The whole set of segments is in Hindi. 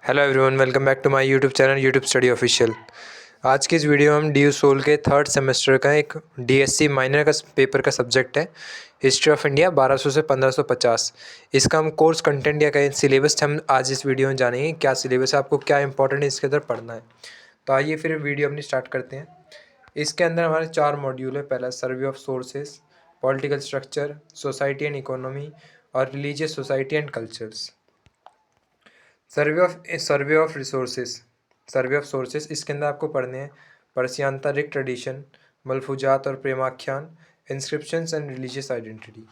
Hello everyone, welcome back to my YouTube channel YouTube study official. आज की इस वीडियो में हम डी यू सोल के थर्ड सेमेस्टर का एक डीएससी माइनर का पेपर का सब्जेक्ट है हिस्ट्री ऑफ इंडिया 1200 से 1550। इसका हम कोर्स कंटेंट या कहीं सिलेबस हम आज इस वीडियो में जानेंगे। क्या सिलेबस है, आपको क्या इंपॉर्टेंट इसके अंदर पढ़ना है। तो आइए फिर वीडियो अपनी स्टार्ट करते हैं। इसके अंदर हमारे 4 मॉड्यूल है। पहला survey of sources, political structure, society and economy और religious society and cultures. Survey of sources इसके अंदर आपको पढ़ने हैं पर्सियांतरिक ट्रेडिशन, मलफूजात और प्रेमाख्यान, इंस्क्रिप्शंस एंड रिलीजियस आइडेंटिटी।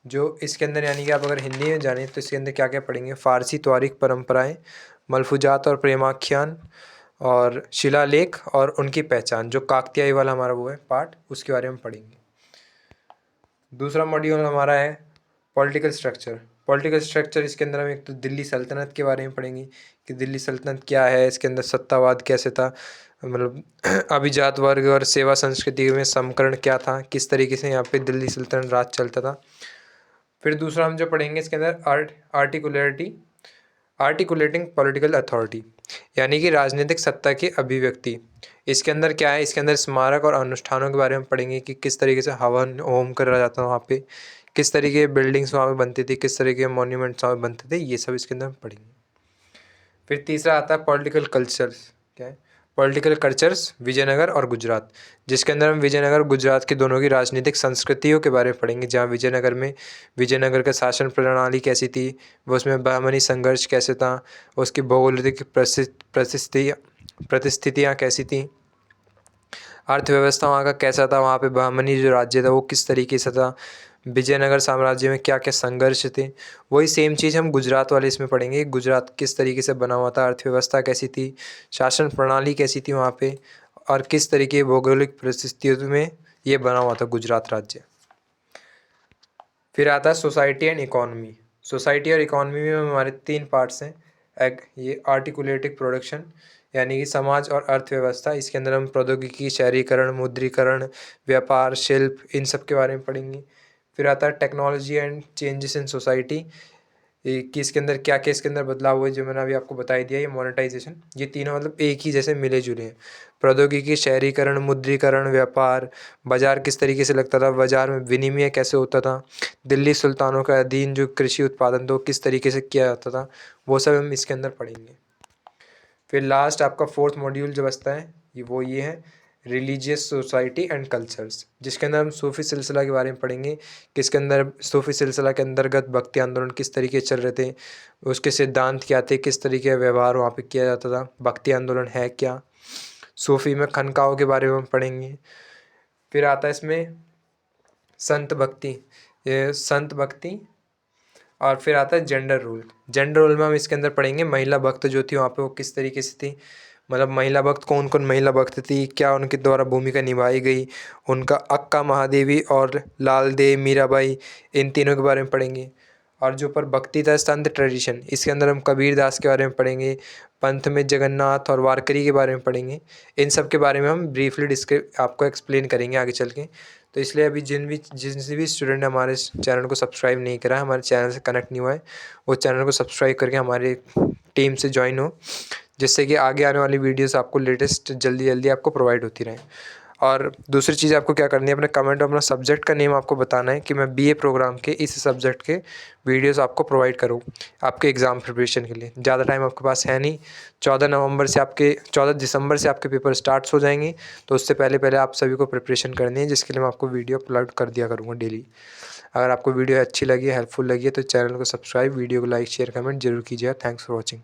जो इसके अंदर यानी कि आप अगर हिंदी में जानें तो इसके अंदर क्या क्या पढ़ेंगे, फ़ारसी त्वारिख परंपराएं, मलफूजात और प्रेमाख्यान और शिलालेख और उनकी पहचान। जो काकतियाई वाला हमारा वो है पार्ट, उसके बारे में पढ़ेंगे। दूसरा मॉड्यूल हमारा है पॉलिटिकल स्ट्रक्चर इसके अंदर हम एक तो दिल्ली सल्तनत के बारे में पढ़ेंगे कि दिल्ली सल्तनत क्या है, इसके अंदर सत्तावाद कैसे था, मतलब अभिजात वर्ग और सेवा संस्कृति में समकरण क्या था, किस तरीके से यहाँ पे दिल्ली सल्तनत राज चलता था। फिर दूसरा हम जो पढ़ेंगे इसके अंदर आर्टिकुलेटिंग पॉलिटिकल अथॉरिटी, यानी कि राजनीतिक सत्ता की अभिव्यक्ति। इसके अंदर क्या है, इसके अंदर स्मारक और अनुष्ठानों के बारे में पढ़ेंगे कि किस तरीके से हवन होम करा जाता था वहाँ पे, किस तरीके की बिल्डिंग्स वहाँ पे बनती थी, किस तरीके के मॉन्यूमेंट्स वहाँ पे बनते थे, ये सब इसके अंदर पढ़ेंगे। फिर तीसरा आता है पॉलिटिकल कल्चर्स। क्या है पॉलिटिकल कल्चर्स, विजयनगर और गुजरात, जिसके अंदर हम विजयनगर और गुजरात की दोनों की राजनीतिक संस्कृतियों के बारे में पढ़ेंगे। जहाँ विजयनगर का शासन प्रणाली कैसी थी, वो उसमें बहमनी संघर्ष कैसे था, उसकी भौगोलिक परिस्थितियाँ कैसी थी, अर्थव्यवस्था वहाँ का कैसा था, वहाँ पे बहमनी जो राज्य था वो किस तरीके से था, विजयनगर साम्राज्य में क्या क्या संघर्ष थे। वही सेम चीज़ हम गुजरात वाले इसमें पढ़ेंगे। गुजरात किस तरीके से बना हुआ था, अर्थव्यवस्था कैसी थी, शासन प्रणाली कैसी थी वहाँ पे, और किस तरीके की भौगोलिक परिस्थितियों में ये बना हुआ था गुजरात राज्य। फिर आता है सोसाइटी एंड इकोनॉमी। सोसाइटी और इकोनॉमी में हमारे 3 पार्ट्स हैं। एक ये आर्टिकुलेटिव प्रोडक्शन, यानी कि समाज और अर्थव्यवस्था। इसके अंदर हम प्रौद्योगिकी, शहरीकरण, मुद्रीकरण, व्यापार, शिल्प, इन सब के बारे में पढ़ेंगे। फिर आता है technology and changes in society, कि इसके अंदर क्या क्या इसके अंदर बदलाव हुए, जो मैंने अभी आपको बता ही दिया। ये मोनेटाइजेशन, ये तीनों मतलब एक ही जैसे मिले जुले हैं। प्रौद्योगिकी, शहरीकरण, मुद्रीकरण, व्यापार, बाजार किस तरीके से लगता था, बाजार में विनिमय कैसे होता था, दिल्ली सुल्तानों का अधीन जो कृषि उत्पादन तो किस तरीके से किया जाता था, वो सब हम इसके अंदर पढ़ेंगे। फिर लास्ट आपका 4th मॉड्यूल जो बचता है ये है रिलीजियस सोसाइटी एंड कल्चर्स, जिसके अंदर हम सूफ़ी सिलसिला के बारे में पढ़ेंगे कि इसके अंदर सूफ़ी सिलसिला के अंतर्गत भक्ति आंदोलन किस तरीके चल रहे थे, उसके सिद्धांत क्या थे, किस तरीके का व्यवहार वहाँ पे किया जाता था, भक्ति आंदोलन है क्या, सूफ़ी में खनकाहों के बारे में हम पढ़ेंगे। फिर आता है इसमें संत भक्ति और फिर आता है जेंडर रोल में हम इसके अंदर पढ़ेंगे महिला भक्त जो थी वहाँ पे वो किस तरीके से थी, मतलब महिला भक्त कौन कौन महिला भक्त थी, क्या उनके द्वारा भूमिका निभाई गई, उनका अक्का महादेवी और लाल देव मीराबाई, इन तीनों के बारे में पढ़ेंगे। और जो पर भक्ति था संत ट्रेडिशन, इसके अंदर हम कबीर दास के बारे में पढ़ेंगे, पंथ में जगन्नाथ और वारकरी के बारे में पढ़ेंगे। इन सब के बारे में हम ब्रीफली आपको एक्सप्लेन करेंगे आगे चल के। तो इसलिए अभी जिन भी स्टूडेंट ने हमारे चैनल को सब्सक्राइब नहीं करा है, हमारे चैनल से कनेक्ट नहीं हुआ है, वो चैनल को सब्सक्राइब करके हमारे टीम से ज्वाइन हो, जिससे कि आगे आने वाली वीडियोस आपको लेटेस्ट जल्दी आपको प्रोवाइड होती रहें। और दूसरी चीज़ आपको क्या करनी है, अपने कमेंट में अपना सब्जेक्ट का नेम आपको बताना है कि मैं बीए प्रोग्राम के इस सब्जेक्ट के वीडियोस आपको प्रोवाइड करूँ आपके एग्ज़ाम प्रिपरेशन के लिए। ज़्यादा टाइम आपके पास है नहीं, 14 दिसंबर से आपके पेपर स्टार्ट हो जाएंगे, तो उससे पहले आप सभी को प्रिपरेशन करनी है, जिसके लिए मैं आपको वीडियो अपलोड कर दिया करूँगा डेली। अगर आपको वीडियो अच्छी लगी, हेल्पफुल लगी है तो चैनल को सब्सक्राइब, वीडियो को लाइक शेयर कमेंट जरूर कीजिएगा। Thanks for watching.